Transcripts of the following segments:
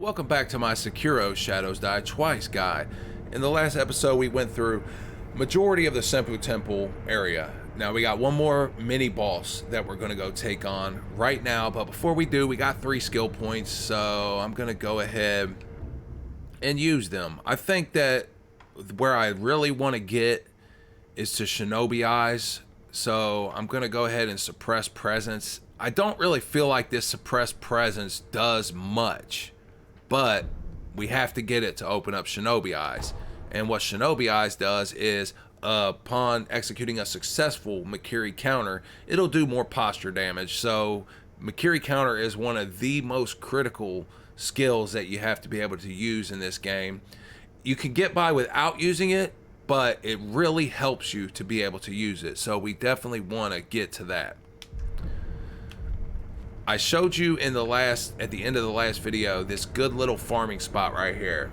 Welcome back to my Sekiro Shadows Die Twice guide. In the last episode we went through majority of the Senpou Temple area. Now we got one more mini boss that we're going to go take on right now, but before we do, we got 3 skill points, so I'm going to go ahead and use them. I think that where I really want to get is to Shinobi Eyes, so I'm going to go ahead and suppress presence. I don't really feel like this suppressed presence does much, but we have to get it to open up Shinobi Eyes. And what Shinobi Eyes does is upon executing a successful Makiri counter, it'll do more posture damage. So Makiri counter is one of the most critical skills that you have to be able to use in this game. You can get by without using it, but it really helps you to be able to use it. So we definitely want to get to that. I showed you at the end of the last video, this good little farming spot right here.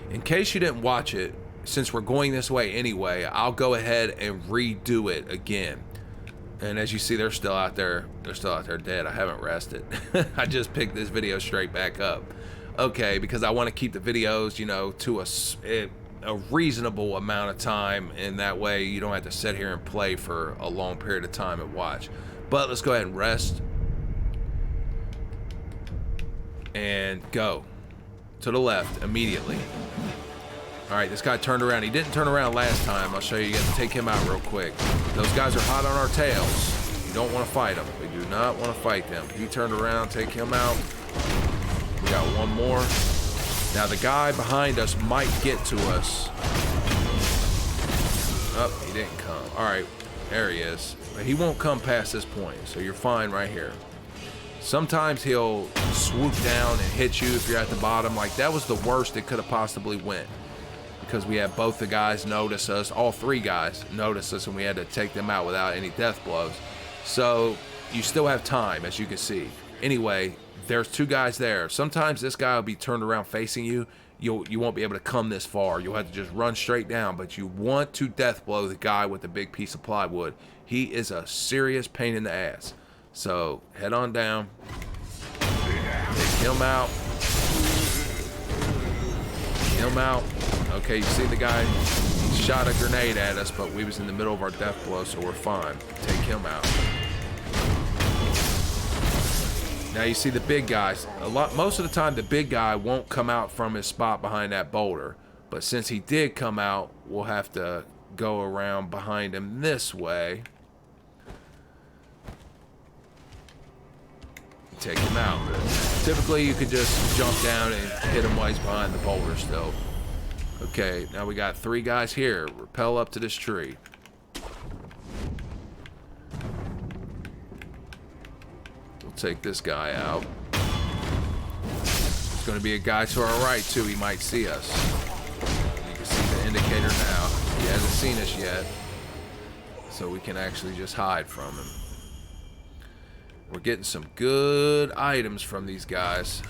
In case you didn't watch it, since we're going this way anyway, I'll go ahead and redo it again. And as you see, they're still out there. They're still out there dead. I haven't rested. I just picked this video straight back up. Okay, because I want to keep the videos, you know, to a reasonable amount of time, and that way you don't have to sit here and play for a long period of time and watch. But let's go ahead and rest. And go to the left immediately. All right, this guy turned around. He didn't turn around last time. I'll show you. You got to take him out real quick. Those guys are hot on our tails. You don't want to fight them. We do not want to fight them. He turned around. Take him out. We got one more. Now the guy behind us might get to us. Oh, he didn't come. All right, there he is. But he won't come past this point, so you're fine right here. Sometimes he'll swoop down and hit you if you're at the bottom. Like, that was the worst it could have possibly went, because we had both the guys notice us, all 3 guys notice us, and we had to take them out without any death blows. So you still have time, as you can see. Anyway, there's 2 guys there. Sometimes this guy will be turned around facing you. You won't be able to come this far. You'll have to just run straight down, but you want to death blow the guy with the big piece of plywood. He is a serious pain in the ass. So head on down, take him out, Okay, you see the guy, he shot a grenade at us, but we was in the middle of our death blow, so we're fine. Take him out. Now you see the big guys. Most of the time the big guy won't come out from his spot behind that boulder, but since he did come out, we'll have to go around behind him this way. Take him out. Typically you could just jump down and hit him while he's behind the boulder still. Okay, now we got 3 guys here. Rappel up to this tree. We'll take this guy out. There's going to be a guy to our right too. He might see us. You can see the indicator now. He hasn't seen us yet, so we can actually just hide from him. We're getting some good items from these guys.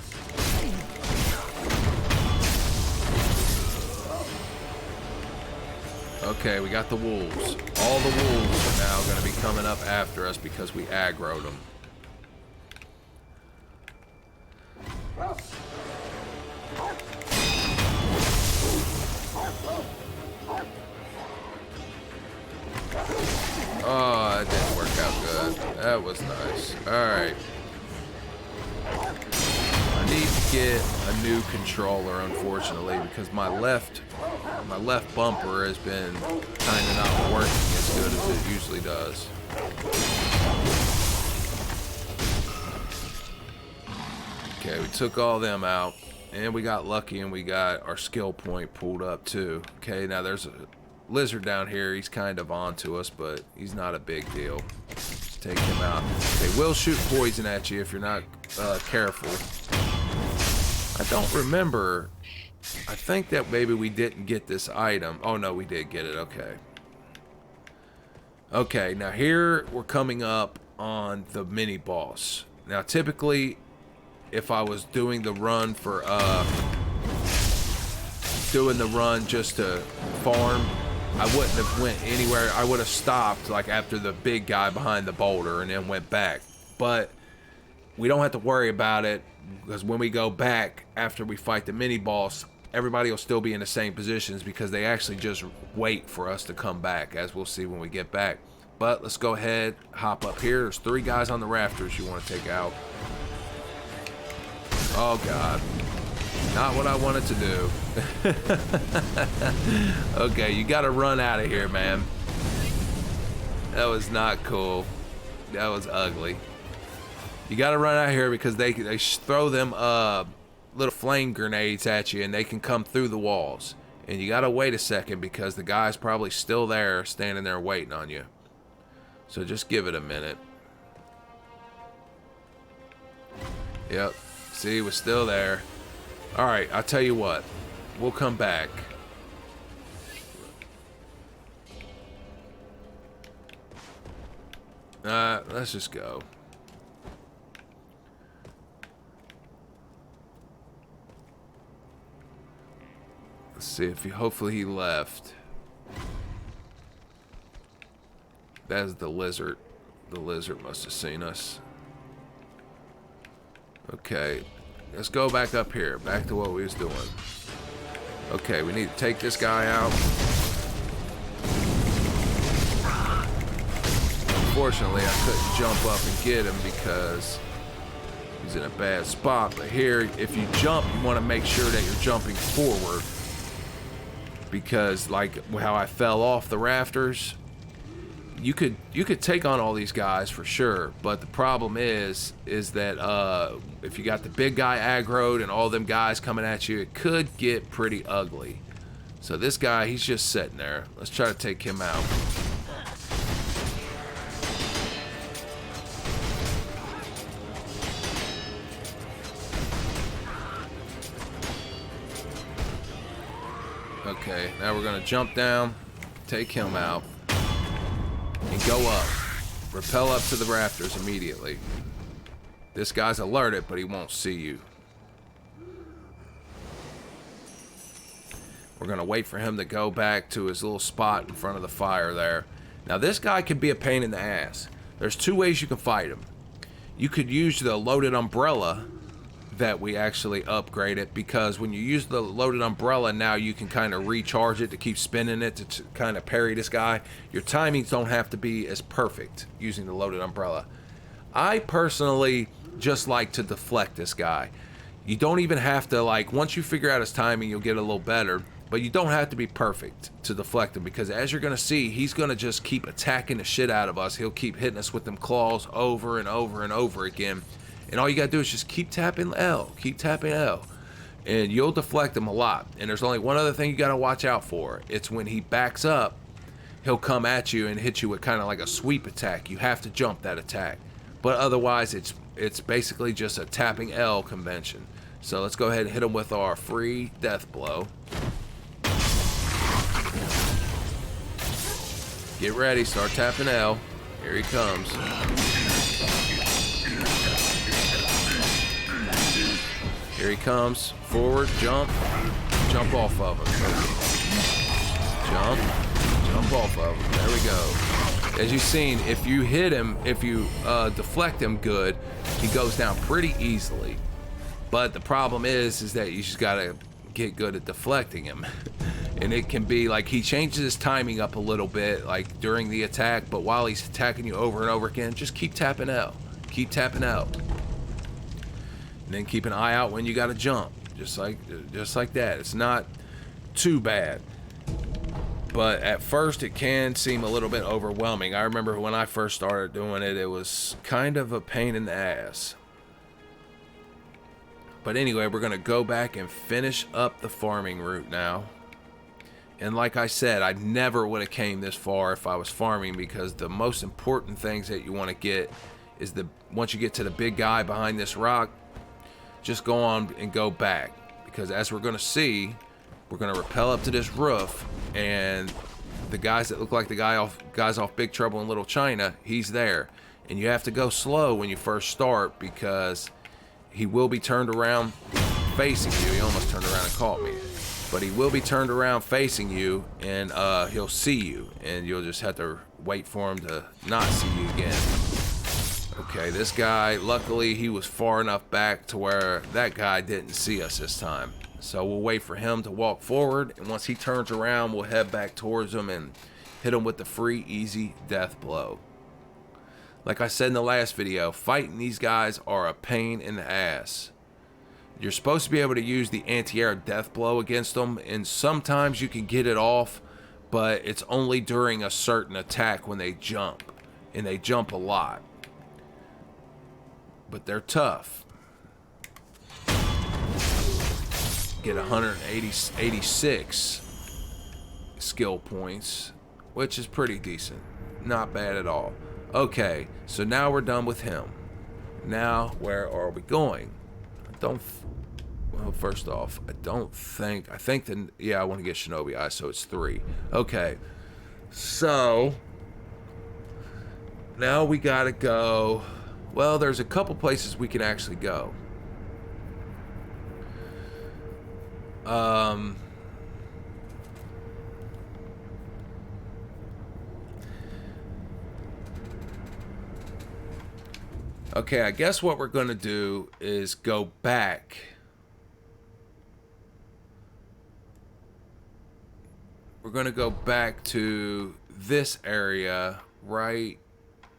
Okay, we got the wolves. All the wolves are now going to be coming up after us because we aggroed them. Oh, that didn't work out good. That was nice. Alright. I need to get a new controller, unfortunately, because my left bumper has been kind of not working as good as it usually does. Okay, we took all them out, and we got lucky, and we got our skill point pulled up too. Okay, now there's a lizard down here. He's kind of onto us, but he's not a big deal. Just take him out. They will shoot poison at you if you're not careful. I don't remember. I think that maybe we didn't get this item. Oh no, we did get it. Okay. Okay, now here we're coming up on the mini boss. Now typically, if I was doing the run for just to farm, I wouldn't have went anywhere. I would have stopped like after the big guy behind the boulder and then went back. But we don't have to worry about it, because when we go back after we fight the mini boss, everybody will still be in the same positions because they actually just wait for us to come back, as we'll see when we get back. But let's go ahead, hop up here. There's 3 guys on the rafters you want to take out. Oh god, not what I wanted to do. Okay, you gotta run out of here, man. That was not cool. That was ugly. You gotta run out of here because they throw them little flame grenades at you, and they can come through the walls. And you gotta wait a second because the guy's probably still there, standing there waiting on you. So just give it a minute. Yep. See, he was still there. Alright, I'll tell you what. We'll come back. Let's just go. Let's see if hopefully he left. That's the lizard. The lizard must have seen us. Okay, let's go back up here, back to what we was doing. Okay, we need to take this guy out. Unfortunately, I couldn't jump up and get him because he's in a bad spot. But here, if you jump, you want to make sure that you're jumping forward, because like how I fell off the rafters, you could take on all these guys for sure, but the problem is that if you got the big guy aggroed and all them guys coming at you, it could get pretty ugly. So this guy, he's just sitting there. Let's try to take him out. Okay, now we're gonna jump down, take him out, and go up. Rappel up to the rafters immediately. This guy's alerted, but he won't see you. We're gonna wait for him to go back to his little spot in front of the fire there. Now this guy can be a pain in the ass. There's 2 ways you can fight him. You could use the loaded umbrella that we actually upgraded, because when you use the loaded umbrella, now you can kind of recharge it to keep spinning it to kind of parry this guy. Your timings don't have to be as perfect using the loaded umbrella. I personally just like to deflect this guy. You don't even have to, like, once you figure out his timing, you'll get a little better, but you don't have to be perfect to deflect him, because as you're gonna see, he's gonna just keep attacking the shit out of us. He'll keep hitting us with them claws over and over and over again. And all you gotta do is just keep tapping L, and you'll deflect him a lot. And there's only one other thing you gotta watch out for. It's when he backs up, he'll come at you and hit you with kind of like a sweep attack. You have to jump that attack. But otherwise, it's basically just a tapping L convention. So let's go ahead and hit him with our free death blow. Get ready, start tapping L. Here he comes. Here he comes. Forward, jump off of him. Jump off of him. There we go. As you've seen, if you hit him, if you deflect him good, he goes down pretty easily. But the problem is that you just gotta get good at deflecting him. And it can be like he changes his timing up a little bit, like during the attack, but while he's attacking you over and over again, just keep tapping L. Keep tapping L. And then keep an eye out when you gotta jump. Just like that. It's not too bad. But at first it can seem a little bit overwhelming. I remember when I first started doing it, it was kind of a pain in the ass. But anyway, we're gonna go back and finish up the farming route now. And like I said, I never would have came this far if I was farming, because the most important things that you want to get is once you get to the big guy behind this rock, just go on and go back, because as we're going to see, we're going to rappel up to this roof, and the guys that look like the guys off Big Trouble in Little China, he's there. And you have to go slow when you first start, because he will be turned around facing you. He almost turned around and caught me. But he will be turned around facing you, and he'll see you, and you'll just have to wait for him to not see you again. Okay, this guy, luckily he was far enough back to where that guy didn't see us this time. So we'll wait for him to walk forward, and once he turns around, we'll head back towards him and hit him with the free, easy death blow. Like I said in the last video, fighting these guys are a pain in the ass. You're supposed to be able to use the anti-air death blow against them, and sometimes you can get it off, but it's only during a certain attack when they jump, and they jump a lot. But they're tough. Get 186 skill points, which is pretty decent. Not bad at all. Okay, so now we're done with him. Now, where are we going? Well, first off, I think I want to get Shinobi Eye, so it's 3. Okay, so now we gotta go. Well, there's a couple places we can actually go. Okay, I guess what we're gonna do is go back. We're gonna go back to this area right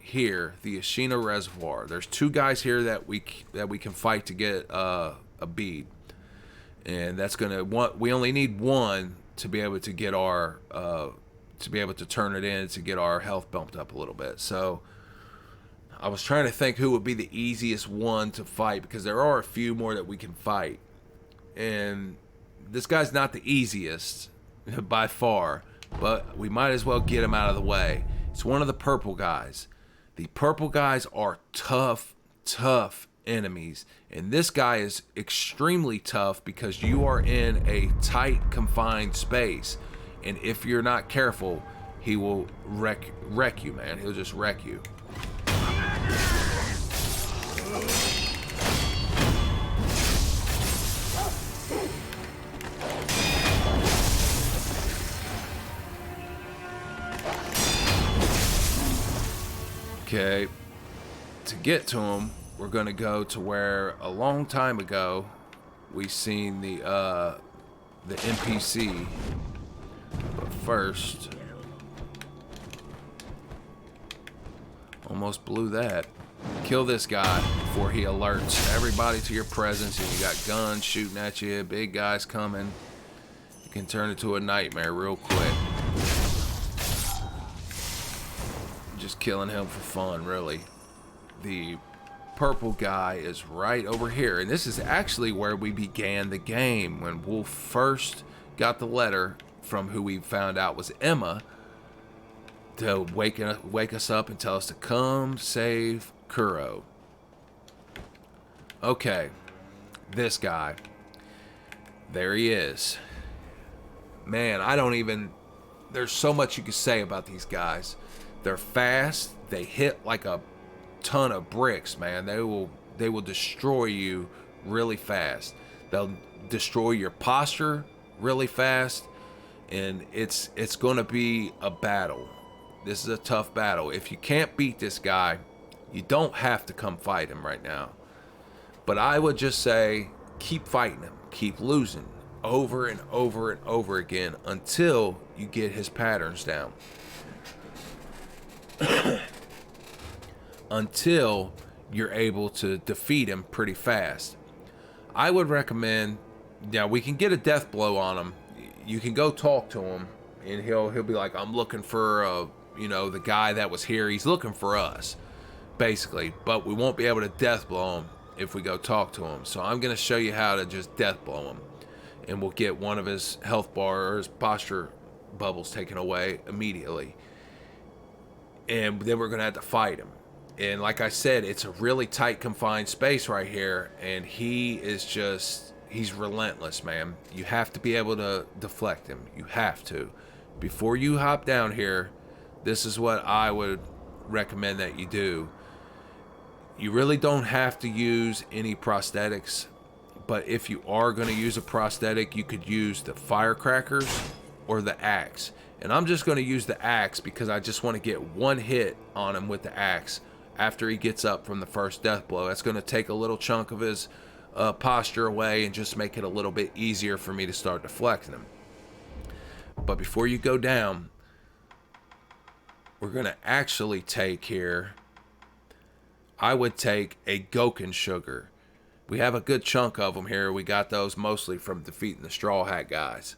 here, the Ashina Reservoir. There's 2 guys here that we can fight to get a bead, and that's gonna we only need 1 to be able to get our to be able to turn it in to get our health bumped up a little bit. So I was trying to think who would be the easiest one to fight, because there are a few more that we can fight, and this guy's not the easiest by far, but we might as well get him out of the way. It's one of the purple guys. The purple guys are tough enemies, and this guy is extremely tough because you are in a tight, confined space, and if you're not careful, he will wreck you, man. He'll just wreck you. Okay, to get to him, we're gonna go to where a long time ago we seen the NPC. But first, almost blew that. Kill this guy before he alerts everybody to your presence, and you got guns shooting at you, big guys coming. You can turn into a nightmare real quick. Just killing him for fun, really. The purple guy is right over here, and this is actually where we began the game, when Wolf first got the letter from who we found out was Emma to wake us up and tell us to come save Kuro. Okay, this guy, there he is. Man, there's so much you can say about these guys. They're fast. They hit like a ton of bricks, man. They will destroy you really fast. They'll destroy your posture really fast, and it's going to be a battle. This is a tough battle. If you can't beat this guy, you don't have to come fight him right now. But I would just say keep fighting him. Keep losing over and over and over again until you get his patterns down. Until you're able to defeat him pretty fast. I would recommend, we can get a death blow on him. You can go talk to him, and he'll be like, I'm looking for the guy that was here. He's looking for us, basically. But we won't be able to death blow him if we go talk to him. So I'm going to show you how to just death blow him, and we'll get one of his health bar or his posture bubbles taken away immediately. And then we're going to have to fight him. And like I said, it's a really tight, confined space right here. And he's relentless, man. You have to be able to deflect him. You have to. Before you hop down here, this is what I would recommend that you do. You really don't have to use any prosthetics. But if you are going to use a prosthetic, you could use the firecrackers or the axe. And I'm just going to use the axe because I just want to get one hit on him with the axe after he gets up from the first death blow. That's going to take a little chunk of his posture away and just make it a little bit easier for me to start deflecting him. But before you go down, we're going to actually take here, I would take a Goken sugar. We have a good chunk of them here. We got those mostly from defeating the Straw Hat guys.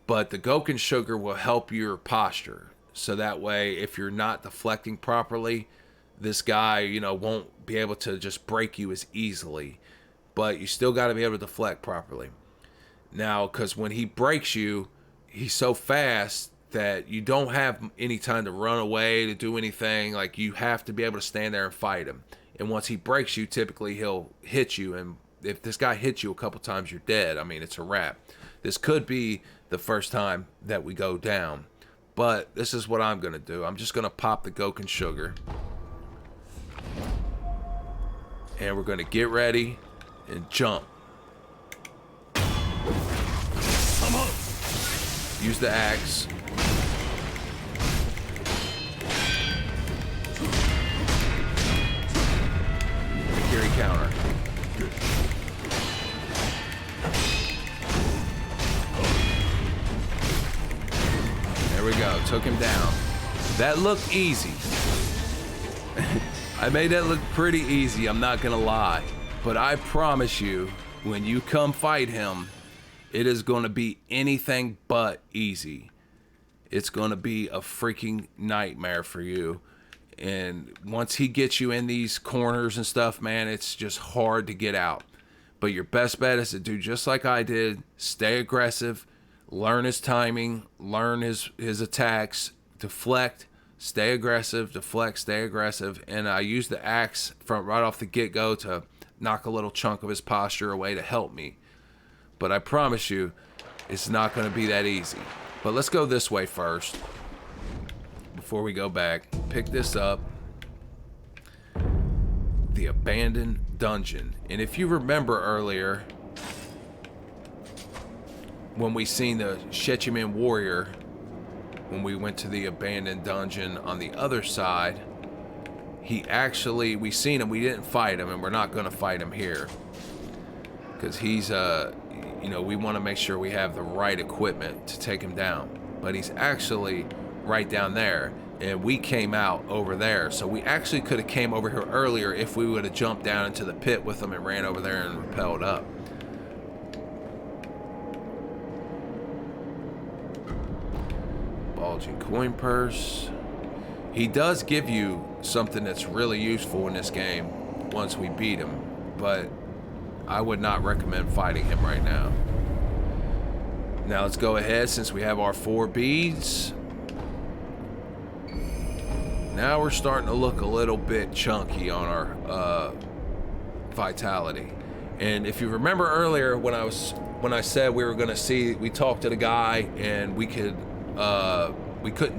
But the Goken sugar will help your posture. So that way, if you're not deflecting properly, this guy, you know, won't be able to just break you as easily. But you still got to be able to deflect properly. Now, because when he breaks you, he's so fast that you don't have any time to run away, to do anything. Like, you have to be able to stand there and fight him. And once he breaks you, typically he'll hit you. And if this guy hits you a couple times, you're dead. I mean, it's a wrap. This could be the first time that we go down. But this is what I'm going to do. I'm just going to pop the Goken sugar. And we're going to get ready and jump. Use the axe. Carry counter. There we go. Took him down. That looked easy. I made that look pretty easy, I'm not gonna lie. But I promise you, when you come fight him, it is gonna be anything but easy. It's gonna be a freaking nightmare for you. And once he gets you in these corners and stuff, man, it's just hard to get out. But your best bet is to do just like I did. Stay aggressive, learn his timing, learn his attacks, deflect, stay aggressive, deflect, stay aggressive. And I used the axe from right off the get-go to knock a little chunk of his posture away to help me. But I promise you, it's not going to be that easy. But let's go this way first. Before we go back, pick this up. The abandoned dungeon. And if you remember earlier, when we seen the Shechiman warrior, when we went to the abandoned dungeon on the other side, we seen him, we didn't fight him, and we're not going to fight him here. Because he's, you know, we want to make sure we have the right equipment to take him down. But he's actually right down there, and we came out over there. So we actually could have came over here earlier if we would have jumped down into the pit with him and ran over there and rappelled up. Bulging coin purse. He does give you something that's really useful in this game once we beat him, but I would not recommend fighting him right now. Now let's go ahead, since we have our 4 beads. Now we're starting to look a little bit chunky on our vitality. And if you remember earlier when I said we were going to see, we talked to the guy and we couldn't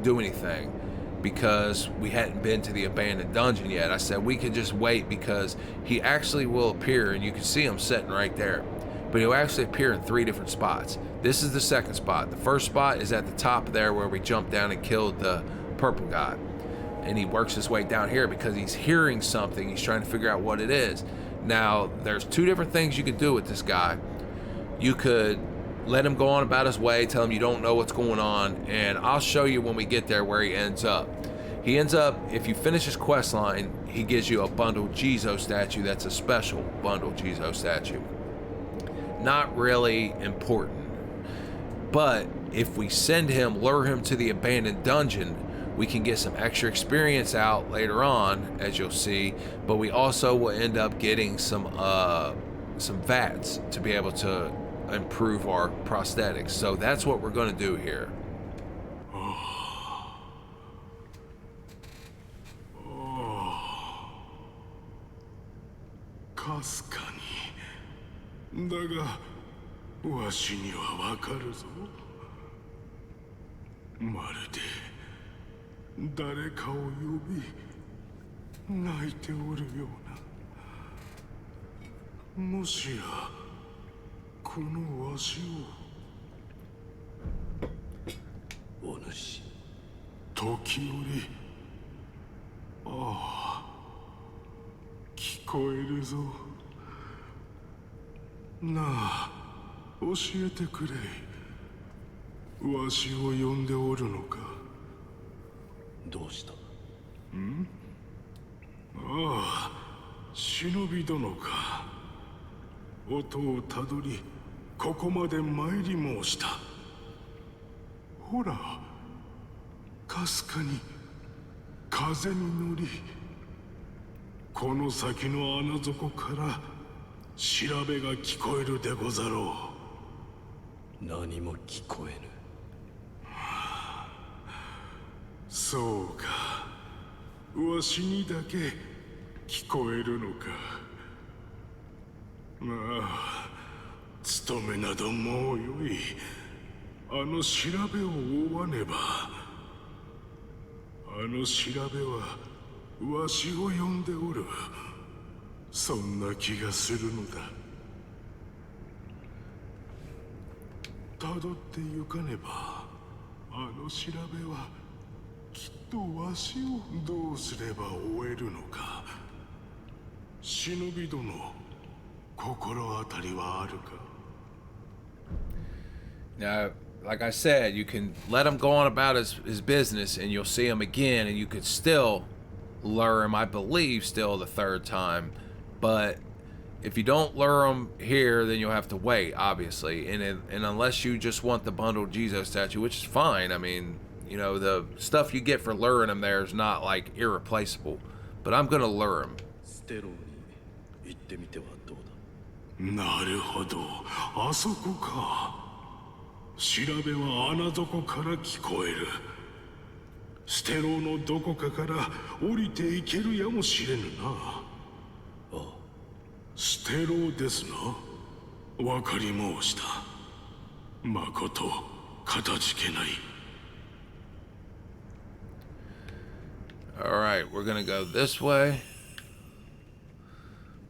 do anything because we hadn't been to the abandoned dungeon yet. I said we could just wait because he actually will appear, and you can see him sitting right there. But he'll actually appear in 3 different spots. This is the second spot. The first spot is at the top there where we jumped down and killed the purple guy. And he works his way down here because he's hearing something. He's trying to figure out what it is. Now, there's 2 different things you could do with this guy. You could let him go on about his way, tell him you don't know what's going on, and I'll show you when we get there where he ends up. He ends up, if you finish his quest line, he gives you a bundled Jizo statue. That's a special bundled Jizo statue. Not really important. But if we send him, lure him to the abandoned dungeon, we can get some extra experience out later on, as you'll see, but we also will end up getting some VATs to be able to improve our prosthetics. So that's what we're going to do here. こえるぞ。なあ、教えてくれ。わしを呼んでおるのか。どうした？ああ、忍び殿か。音をたどり、ここまで参り申した。ほら、かすかに風に乗り、この先の穴底から調べが聞こえるでござろう。何も聞こえぬ。そうか、わしにだけ聞こえるのか。まあ、務めなどもうよい。あの調べを追わねば。あの調べはわしを呼んでおる。そんな気がするのだ。辿って行かねば。あの調べはきっとわしをどうすれば追えるのか。忍び殿、心当たりはあるか。 Now, like I said, you can let him go on about his business and you'll see him again and you could still lure him, I believe, still the third time. But if you don't lure him here, then you'll have to wait, obviously. And unless you just want the bundled Jesus statue, which is fine. I mean, you know, the stuff you get for luring him there is not like irreplaceable. But I'm going to lure him. ステローに行ってみてはどうだ。なるほど、あそこか。調べは穴底から聞こえる。ステローのどこかから降りていけるやもしれぬな。ああ、ステローですな。わかり申した。まことかたじけない。Alright, we're gonna go this way.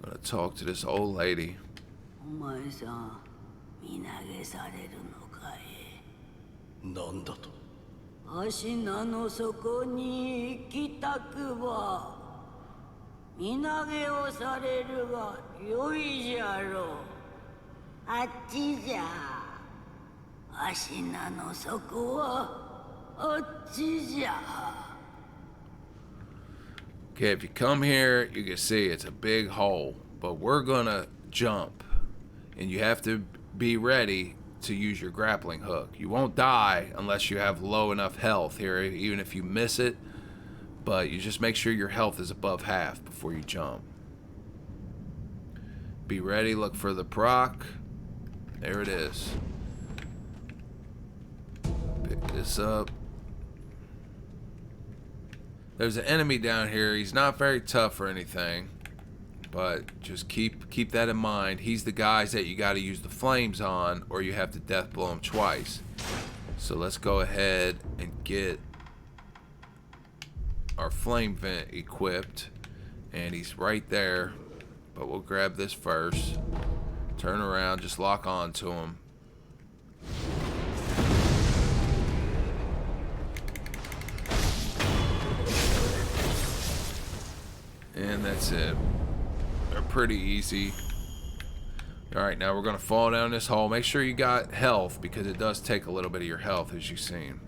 I'm gonna talk to this old lady. お前さん、身投げされるのかい。なんだと。芦名の底に行きたくば身投げをされるがよいじゃろう。あっちじゃ。芦名の底はあっちじゃ。Okay, if you come here, you can see it's a big hole, but we're gonna jump, and you have to be ready to use your grappling hook. You won't die unless you have low enough health here, even if you miss it, but you just make sure your health is above half before you jump. Be ready, look for the proc. There it is. Pick this up. There's an enemy down here. He's not very tough or anything, but just keep that in mind. He's the guys that you got to use the flames on, or you have to death blow him twice. So let's go ahead and get our flame vent equipped, and he's right there. But we'll grab this first. Turn around, just lock on to him. And that's it. They're pretty easy. Alright, now we're going to fall down this hole. Make sure you got health, because it does take a little bit of your health, as you've seen.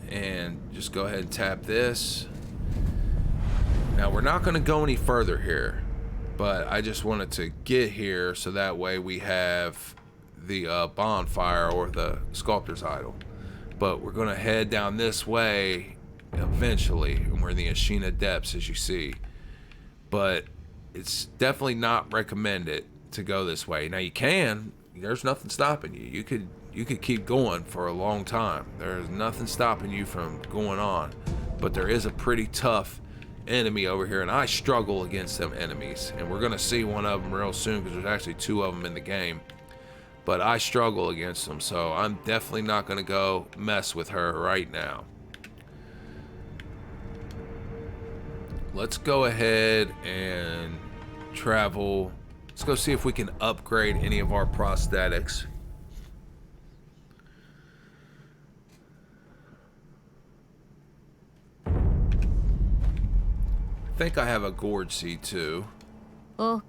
And just go ahead and tap this. Now, we're not going to go any further here, but I just wanted to get here so that way we have the bonfire or the sculptor's idol. But we're going to head down this way eventually, and we're in the Ashina depths, as you see. But it's definitely not recommended to go this way. Now, you can. There's nothing stopping you. You could keep going for a long time. There's nothing stopping you from going on. But there is a pretty tough enemy over here, and I struggle against them enemies. And we're going to see one of them real soon, because there's actually two of them in the game. But I struggle against them, so I'm definitely not going to go mess with her right now. Let's go ahead and travel. Let's go see if we can upgrade any of our prosthetics. I think I have a gourd seed too. 狼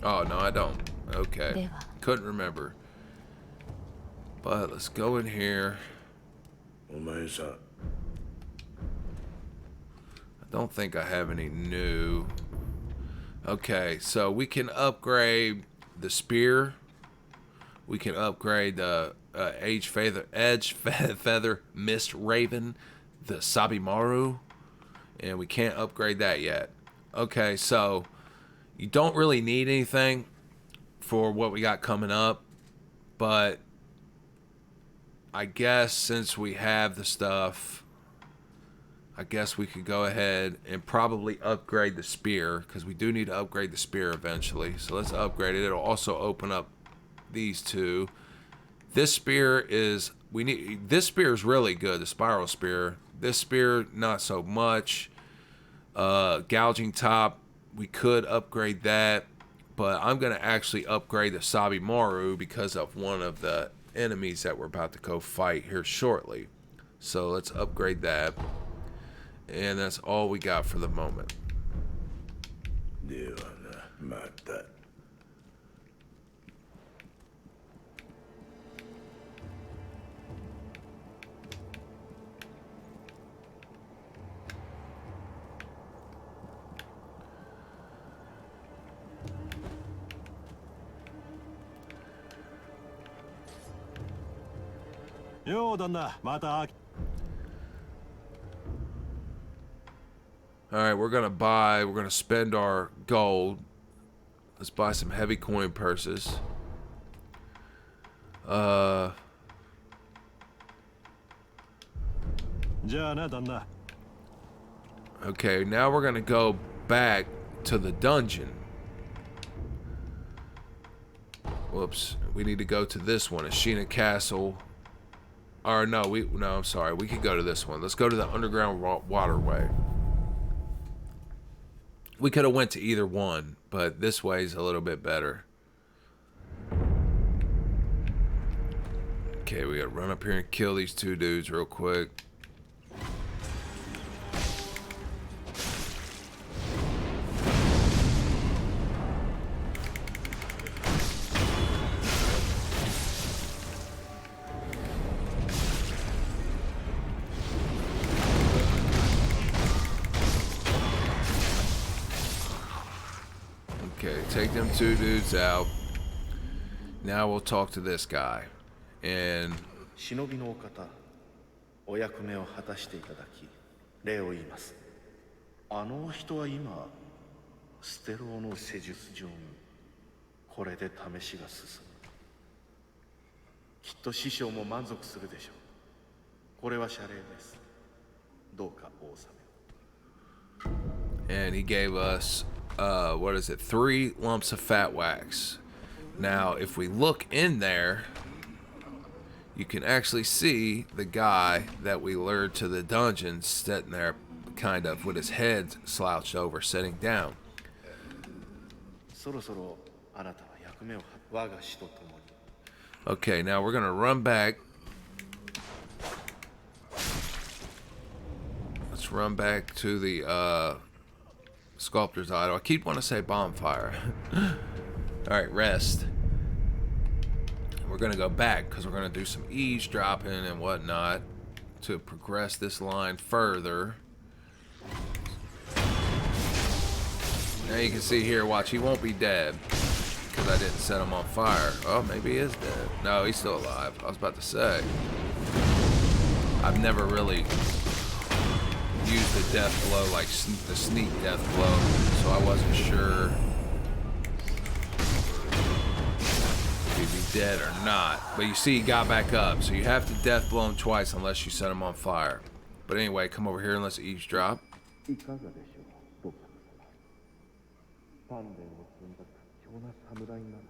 Oh, no, I don't. で Okay. は Couldn't remember. But let's go in here. お前さ、 I don't think I have any new. Okay, so we can upgrade the spear. We can upgrade the edge feather mist raven, the Sabimaru, and we can't upgrade that yet. Okay, so you don't really need anything for what we got coming up, but I guess since we have the stuff, I guess we could go ahead and probably upgrade the spear, because we do need to upgrade the spear eventually. So let's upgrade it. It'll also open up these two. This spear is this spear is really good, the spiral spear. This spear not so much. Gouging top, we could upgrade that, but I'm gonna actually upgrade the Sabimaru because of one of the enemies that we're about to go fight here shortly. So let's upgrade that. And that's all we got for the moment. ではな、また。よう旦那、また。 All right, we're gonna spend our gold. Let's buy some heavy coin purses. Uh, じゃあな旦那。 okay, now we're gonna go back to the dungeon. Whoops, we need to go to this one, Ashina Castle. Or no, I'm sorry, we could go to this one. Let's go to the underground waterway. We could have went to either one, but this way is a little bit better. Okay, we gotta run up here and kill these two dudes real quick. Okay, take them two dudes out. Now we'll talk to this guy. And 忍びのお方、お役目を果たしていただき礼を言います。あのお人は今ステローの施術場にこれで試しが進む。きっと師匠も満足するでしょう。これは謝礼です。どうかお納めを。 and he gave us what is it, 3 lumps of fat wax. Now if we look in there, you can actually see the guy that we lured to the dungeon sitting there kind of with his head slouched over, sitting down. そろそろあなたは役目を我が師と共に。 Okay, now we're gonna run back. Let's run back to the sculptor's idol. I keep wanting to say bonfire. Alright, rest. We're gonna go back because we're gonna do some eavesdropping and whatnot to progress this line further. Now you can see here, watch, he won't be dead because I didn't set him on fire. Oh, maybe he is dead. No, he's still alive. I was about to say. I've never really used the death blow, like the sneak death blow, so I wasn't sure if he'd be dead or not. But you see, he got back up, so you have to death blow him twice unless you set him on fire. But anyway, come over here and let's eavesdrop. いかがでしょう、督察様。鍛錬を積んだ屈強な侍なのだ。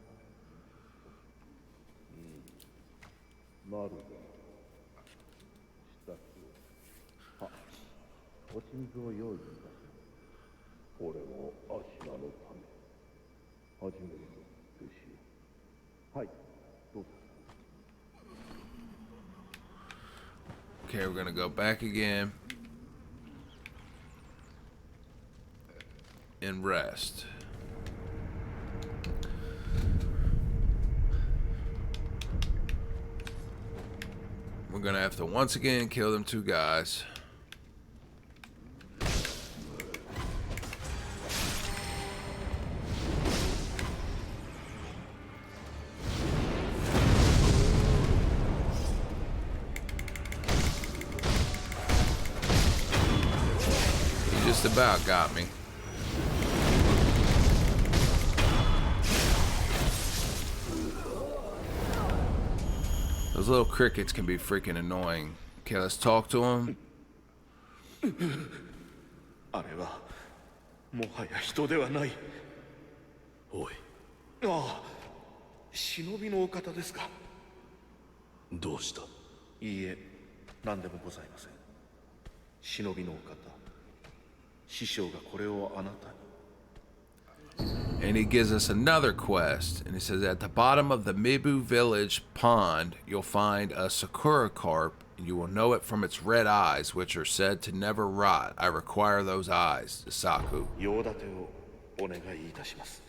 なるほど。支度を。は、お心臓を用意いたします。これもアシナのため。始めるぞ、弟子。はい、どうぞ。 Okay, we're gonna go back again. and rest. We're gonna have to once again kill them two guys. He just about got me. Those little crickets can be freaking annoying. Okay, let's talk to him. あれはもはや人ではない。おい、ああ、忍びのお方ですか。どうした？いいえ、何でもございません。忍びのお方、師匠がこれをあなたに。 And he gives us another quest. And he says, at the bottom of the Mibu village pond, you'll find a Sakura carp, and you will know it from its red eyes, which are said to never rot. I require those eyes, Saku. 用立てをお願いいたします。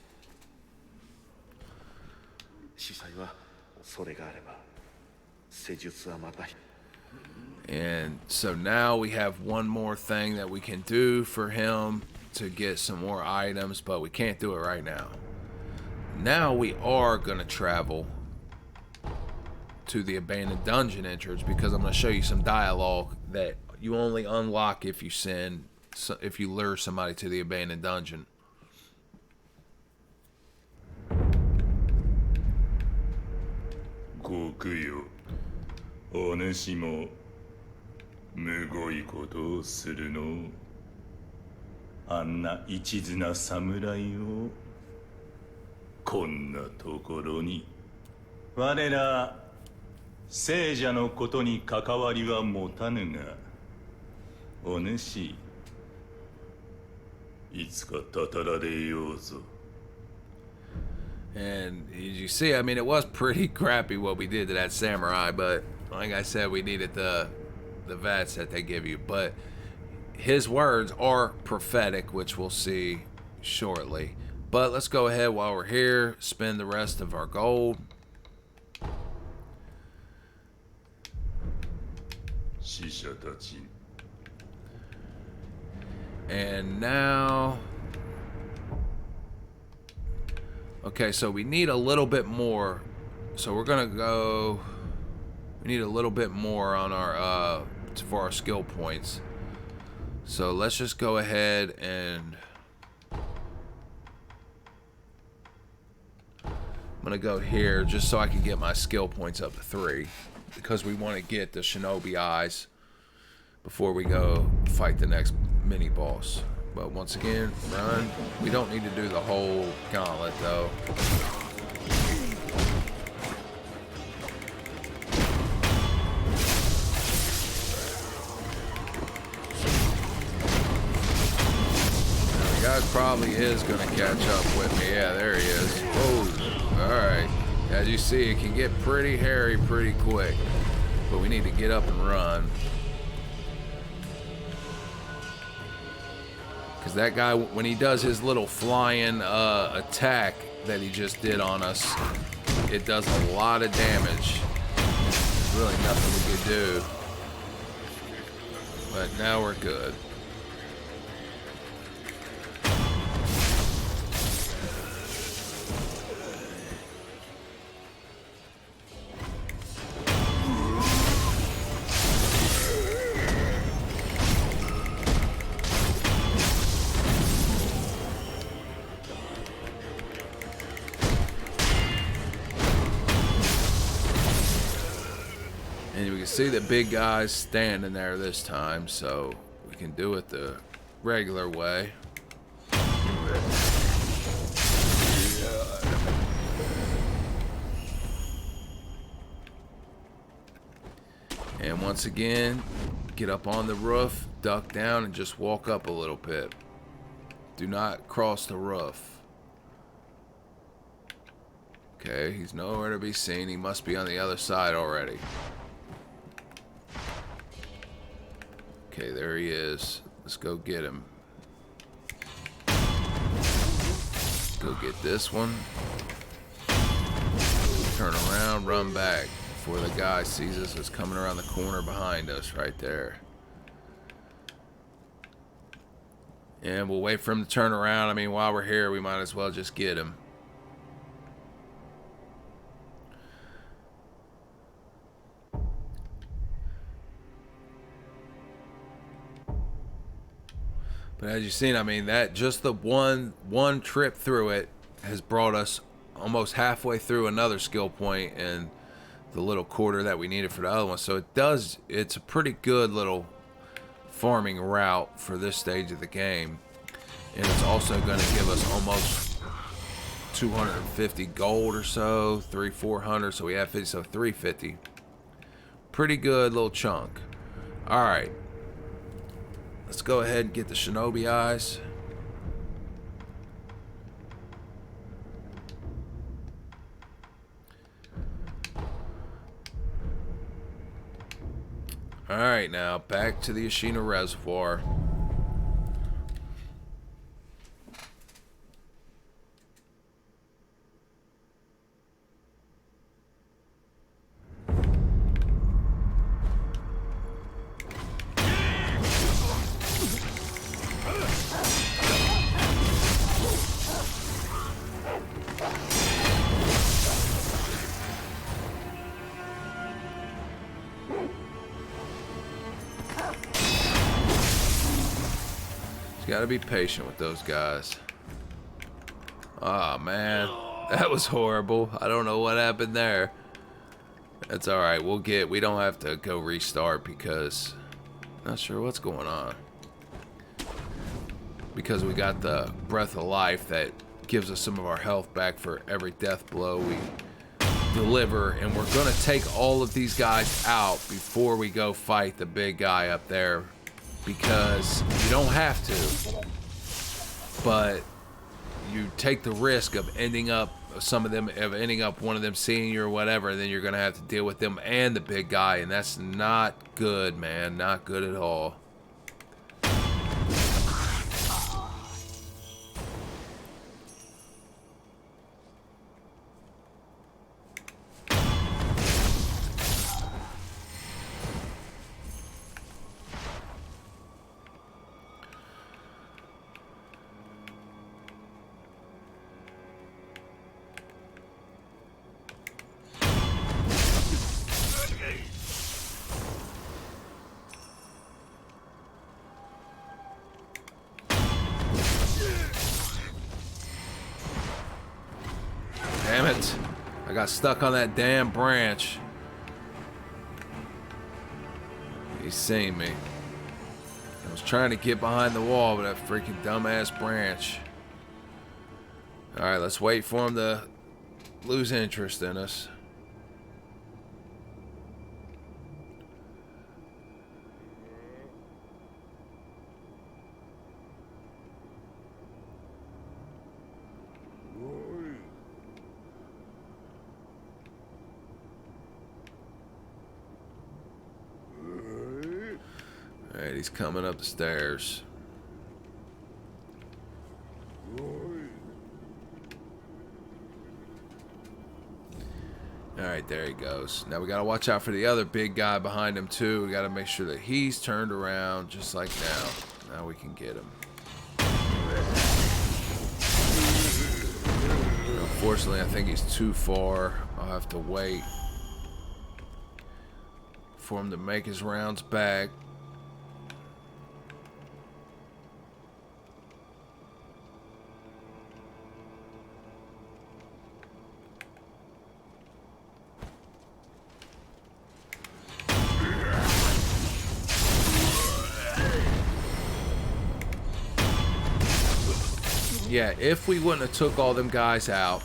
司祭はそれがあれば、施術はまた。 And so now we have one more thing that we can do for him to get some more items, but we can't do it right now. Now we are gonna travel to the abandoned dungeon entrance because I'm gonna show you some dialogue that you only unlock if you lure somebody to the abandoned dungeon. ご供養、お主もむごいことをするの。あんな一途な侍をこんなところに。我ら聖者のことに関わりは持たぬが、お主いつかたたられようぞ。 And as you see, I mean, it was pretty crappy what we did to that samurai, but like I said, we needed the vats that they give you. But his words are prophetic, which we'll see shortly. But let's go ahead while we're here, spend the rest of our gold. And now... Okay, so we need a little bit more. So we're gonna go... We need a little bit more on our for our skill points. So let's just go ahead and I'm gonna go here just so I can get my skill points up to 3 because we want to get the shinobi eyes before we go fight the next mini boss. But once again, run. We don't need to do the whole gauntlet though. The guy probably is gonna catch up with me. Yeah, there he is. Oh, alright. As you see, it can get pretty hairy pretty quick. But we need to get up and run. Because that guy, when he does his little flying attack that he just did on us, it does a lot of damage. There's really nothing we could do. But now we're good. And you can see the big guy's standing there this time, so we can do it the regular way. And once again, get up on the roof, duck down, and just walk up a little bit. Do not cross the roof. Okay, he's nowhere to be seen. He must be on the other side already. Okay, there he is. Let's go get him. go get this one. Turn around, run back before the guy sees us. It's coming around the corner behind us right there. And we'll wait for him to turn around. I mean, while we're here, we might as well just get him. But as you've seen, I mean, that just the one trip through it has brought us almost halfway through another skill point and the little quarter that we needed for the other one. So it's a pretty good little farming route for this stage of the game. And it's also going to give us almost 250 gold or so, 400. So we have 50, so 350. Pretty good little chunk. All right. Let's go ahead and get the shinobi eyes. Alright, now back to the Ashina Reservoir. Gotta be patient with those guys. Oh man, that was horrible. I don't know what happened there. That's alright, we don't have to go restart because not sure what's going on. Because we got the breath of life that gives us some of our health back for every death blow we deliver, and we're gonna take all of these guys out before we go fight the big guy up there. Because you don't have to, but you take the risk of ending up one of them seeing you or whatever, and then you're gonna have to deal with them and the big guy, and that's not good, man. Not good at all. Damn it. I got stuck on that damn branch. He's seen me. I was trying to get behind the wall, but that freaking dumbass branch. Alright, let's wait for him to lose interest in us. Alright, he's coming up the stairs. Alright, there he goes. Now we gotta watch out for the other big guy behind him too. We gotta make sure that he's turned around just like now. Now we can get him. Unfortunately, I think he's too far. I'll have to wait for him to make his rounds back. Yeah, if we wouldn't have took all them guys out,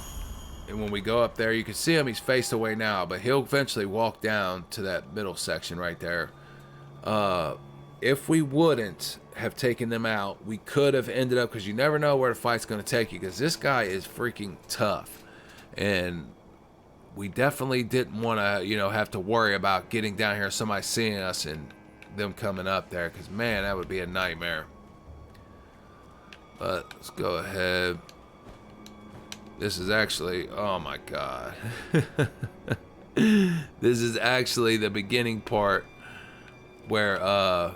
and when we go up there, you can see him, he's faced away now, but he'll eventually walk down to that middle section right there. If we wouldn't have taken them out, we could have ended up, because you never know where the fight's going to take you, because this guy is freaking tough. And we definitely didn't want to, you know, have to worry about getting down here, somebody seeing us and them coming up there, because man, that would be a nightmare. But let's go ahead. This is actually, oh my god. This is actually the beginning part where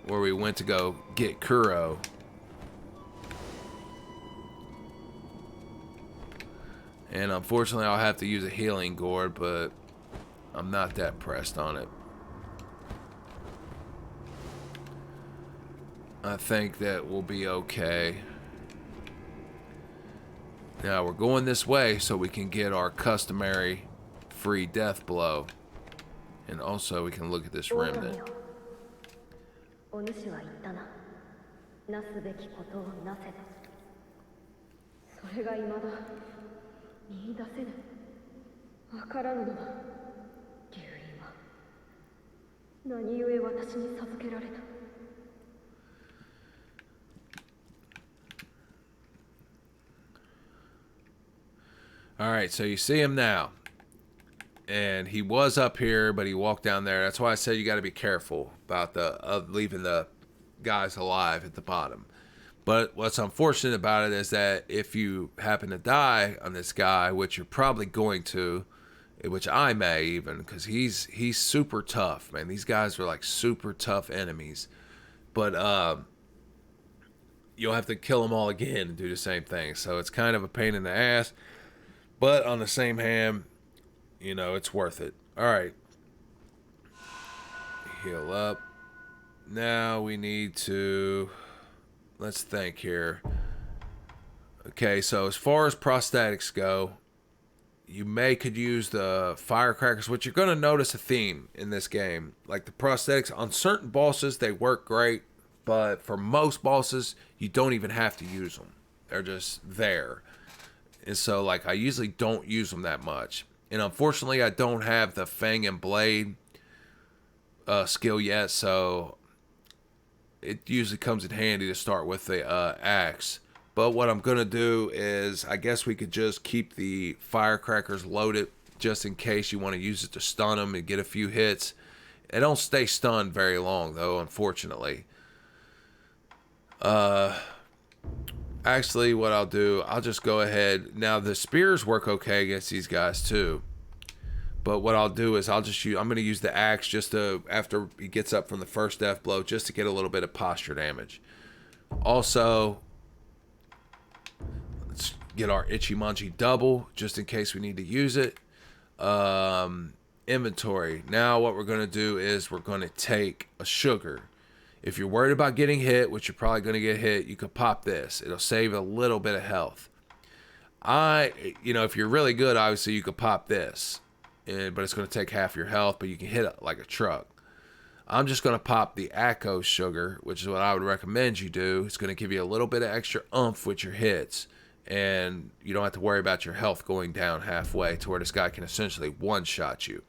we went to go get Kuro. And unfortunately I'll have to use a healing gourd, but I'm not that pressed on it. I think that we'll be okay. Now we're going this way so we can get our customary free death blow. And also we can look at this remnant. お主は言ったな。なすべきことをなせと。それが未だ見出せぬ。わからぬのだ。龍院は何故私に授けられた。Alright, so you see him now. And he was up here, but he walked down there. That's why I said you got to be careful about leaving the guys alive at the bottom. But what's unfortunate about it is that if you happen to die on this guy, which you're probably going to, which I may even, because he's super tough, man. These guys are like super tough enemies. But you'll have to kill them all again and do the same thing. So it's kind of a pain in the ass. But on the same hand, you know, it's worth it. Alright. Heal up. Now we need to... Let's think here. Okay, so as far as prosthetics go, you could use the firecrackers, which you're going to notice a theme in this game. Like the prosthetics, on certain bosses, they work great. But for most bosses, you don't even have to use them. They're just there. And so, like, I usually don't use them that much. And unfortunately, I don't have the Fang and Blade skill yet, so it usually comes in handy to start with the axe. But what I'm going to do is, I guess we could just keep the firecrackers loaded just in case you want to use it to stun them and get a few hits. They don't stay stunned very long, though, unfortunately. Actually, what I'll do, I'll just go ahead. Now, the spears work okay against these guys, too. But what I'll do is I'm going to use the axe just to, after he gets up from the first death blow, just to get a little bit of posture damage. Also, let's get our Ichimonji double, just in case we need to use it. Inventory. Now, what we're going to do is we're going to take a sugar. If you're worried about getting hit, which you're probably going to get hit, you could pop this. It'll save a little bit of health. If you're really good, obviously you could pop this. But it's going to take half your health, but you can hit it like a truck. I'm just going to pop the Akko sugar, which is what I would recommend you do. It's going to give you a little bit of extra oomph with your hits. And you don't have to worry about your health going down halfway to where this guy can essentially one-shot you.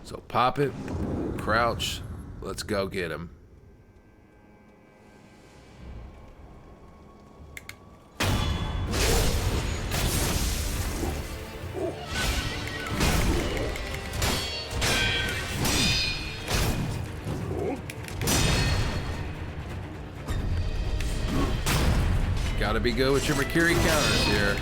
So pop it, crouch, let's go get him. Gotta be good with your Makiri counters here.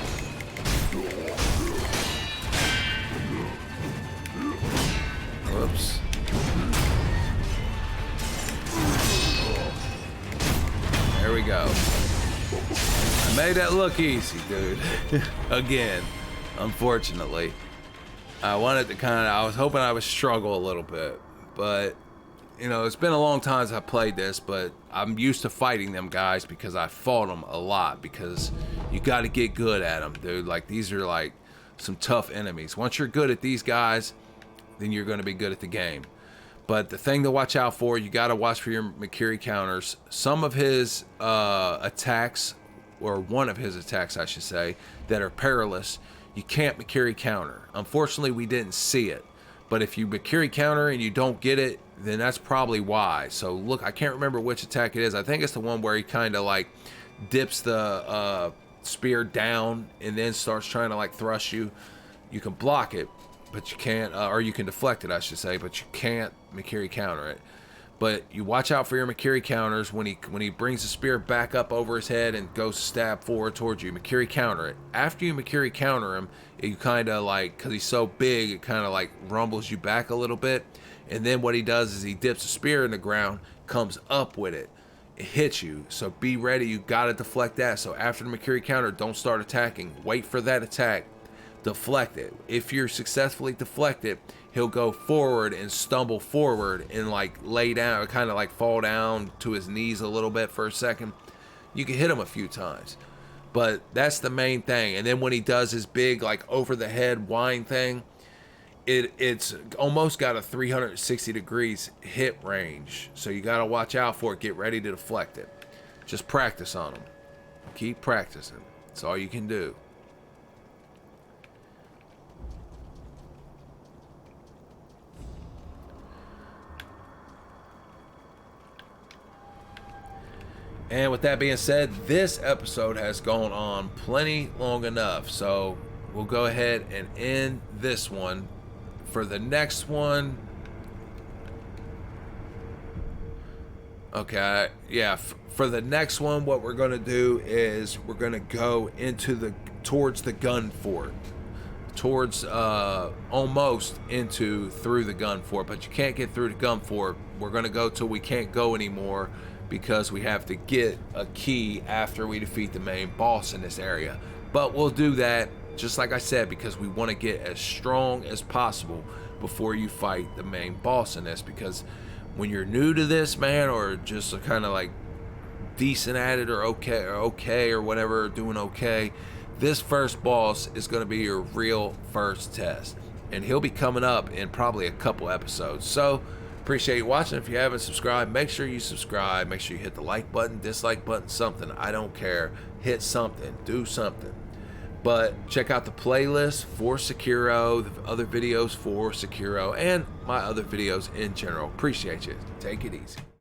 Whoops. There we go. I made that look easy, dude. Again, unfortunately. I wanted to I was hoping I would struggle a little bit, but it's been a long time since I played this, but I'm used to fighting them guys because I fought them a lot, because you got to get good at them, dude. Like, these are like some tough enemies. Once you're good at these guys, then you're going to be good at the game. But the thing to watch out for, you got to watch for your Makiri counters. Some of his attacks, or one of his attacks, I should say, that are perilous, you can't Makiri counter. Unfortunately, we didn't see it. But if you Makiri counter and you don't get it, then that's probably why. So look, I can't remember which attack it is. I think it's the one where he kind of like dips the spear down and then starts trying to like thrust you. You can block it, but you can't, or you can deflect it, I should say, but you can't Makiri counter it. But you watch out for your Makiri counters when he brings the spear back up over his head and goes to stab forward towards you. Makiri counter it. After you Makiri counter him, you kind of like, because he's so big, it kind of like rumbles you back a little bit. And then what he does is he dips the spear in the ground, comes up with it. It hits you, so be ready. You gotta deflect that. So after the Makiri counter, don't start attacking. Wait for that attack. Deflect it. If you're successfully deflected, he'll go forward and stumble forward and like lay down, kind of like fall down to his knees a little bit for a second. You can hit him a few times, but that's the main thing. And then when he does his big like over the head whine thing, it's almost got a 360 degrees hit range, so you got to watch out for it. Get ready to deflect it. Just practice on them. Keep practicing. That's all you can do. And with that being said, this episode has gone on plenty long enough, so we'll go ahead and end this one. For the next one, okay, yeah, for the next one, what we're gonna do is we're gonna go into towards the gun fort, towards almost through the gun fort, but you can't get through the gun fort. We're gonna go till we can't go anymore, because we have to get a key after we defeat the main boss in this area. But we'll do that, just like I said, because we want to get as strong as possible before you fight the main boss in this. Because when you're new to this, man, or just kind of like decent at it, or okay or whatever, doing okay, this first boss is going to be your real first test, and he'll be coming up in probably a couple episodes. So appreciate you watching. If you haven't subscribed, make sure you subscribe. Make sure you hit the like button, dislike button, something. I don't care. Hit something. Do something. But check out the playlist for Sekiro, the other videos for Sekiro, and my other videos in general. Appreciate you. Take it easy.